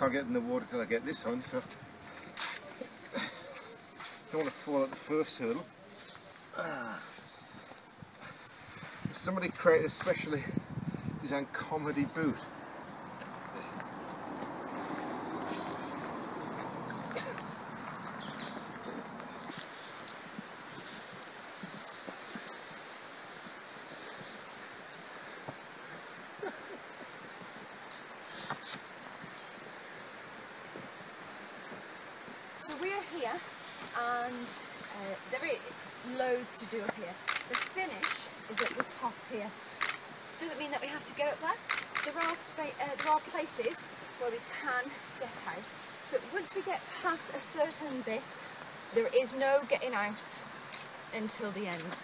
can't get in the water till I get this on, so don't want to fall at the first hurdle. Somebody created a specially designed comedy boot. So we are here, and there is loads to do up here. The finish is at the top here. Doesn't mean that we have to go up there. There are places where we can get out, but once we get past a certain bit, there is no getting out until the end.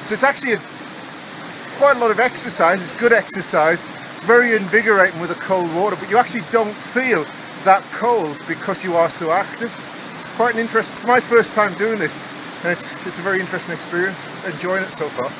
So it's actually quite a lot of exercise. It's good exercise. It's very invigorating with the cold water, but you actually don't feel that cold because you are so active. It's quite an interesting. It's my first time doing this, and it's a very interesting experience. Enjoying it so far.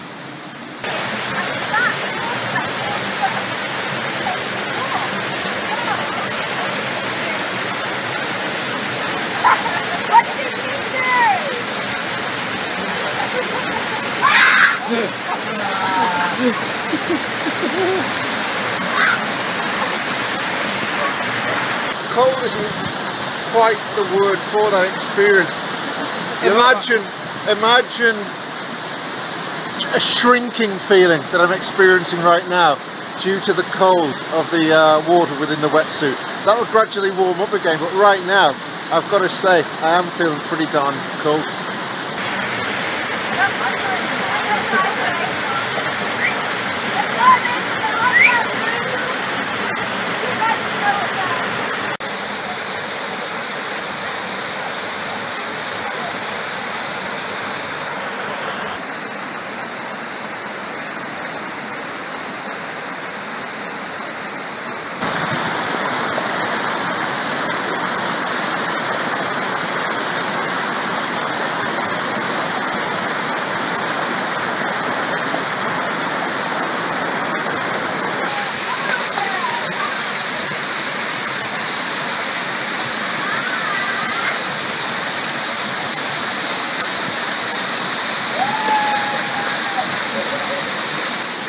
Cold isn't quite the word for that experience. Imagine a shrinking feeling that I'm experiencing right now due to the cold of the water within the wetsuit. That will gradually warm up again, but right now I've got to say I am feeling pretty darn cold.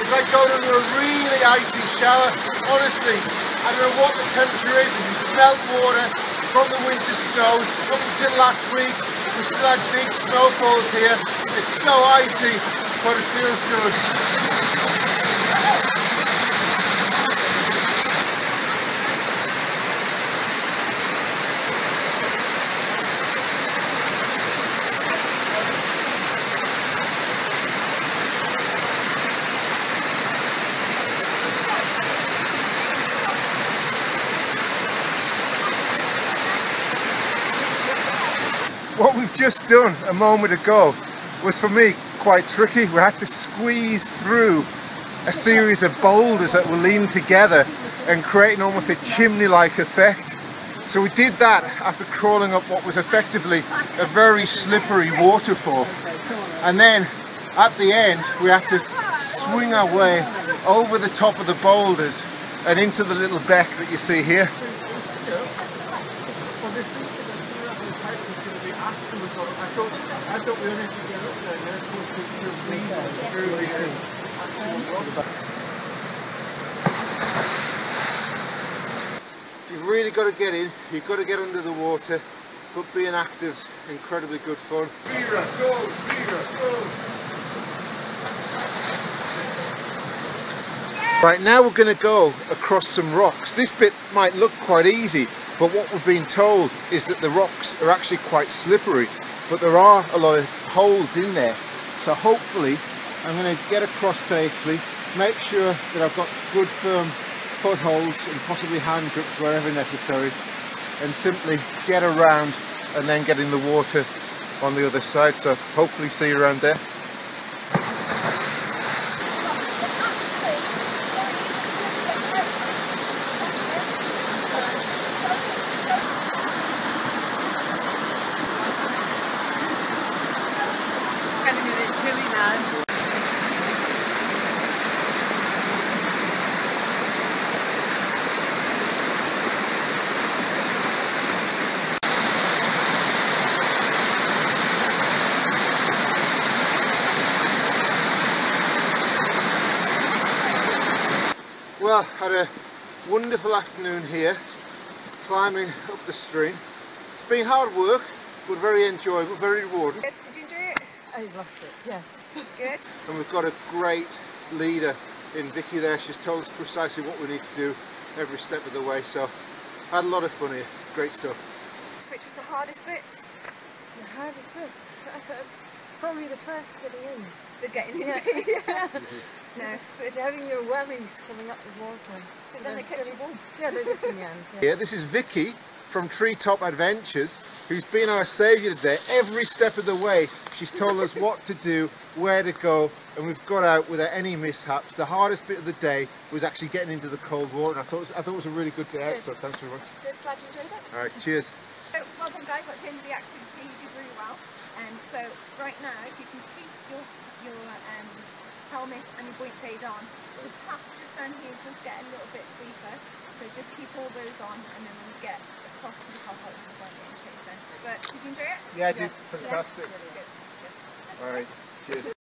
Like going under a really icy shower. Honestly, I don't know what the temperature is. It's melt water from the winter snows. Up until last week, we still had big snowfalls here. It's so icy, but it feels good. What we've just done a moment ago was, for me, quite tricky. We had to squeeze through a series of boulders that were leaning together and creating almost a chimney-like effect. So we did that after crawling up what was effectively a very slippery waterfall. And then at the end we had to swing our way over the top of the boulders and into the little beck that you see here. I thought we only had to get up there, and then of course you've really got to get in, you've got to get under the water, but being active's incredibly good fun. Mira, go, Mira, go. Right, now we're going to go across some rocks. This bit might look quite easy, but what we've been told is that the rocks are actually quite slippery. But there are a lot of holes in there, so hopefully I'm going to get across safely make sure that I've got good firm footholds and possibly hand grips wherever necessary, and simply get around and then get in the water on the other side. So hopefully see you around there. Well, had a wonderful afternoon here, climbing up the stream. It's been hard work, but very enjoyable, very rewarding. Did you enjoy it? I loved it, yes. Good. And we've got a great leader in Vicky there. She's told us precisely what we need to do every step of the way, so had a lot of fun here. Great stuff. Which was the hardest bits? The hardest bits, I thought, probably the first getting in. The getting in. Yeah. No, it's good. Having your whammies coming up the water. But then they kept you warm. Yeah, they did in the end. Yeah. Yeah, this is Vicky from Treetop Adventures, who's been our saviour today. Every step of the way she's told us what to do, where to go, and we've got out without any mishaps. The hardest bit of the day was actually getting into the cold water, and I thought it was a really good day out, Good. so thanks very much. Good, glad you enjoyed it. Alright, cheers. So, well done guys, that's the end of the activity, you did really well. And so, right now, if you can keep your helmet and your buoyancy aid on, the path just down here does get a little bit steeper, so just keep all those on, and then when we get across to the top, hopefully we'll start getting straight then. But, did you enjoy it? Yeah, I did. Yes. Fantastic. Good, good. Alright, cheers.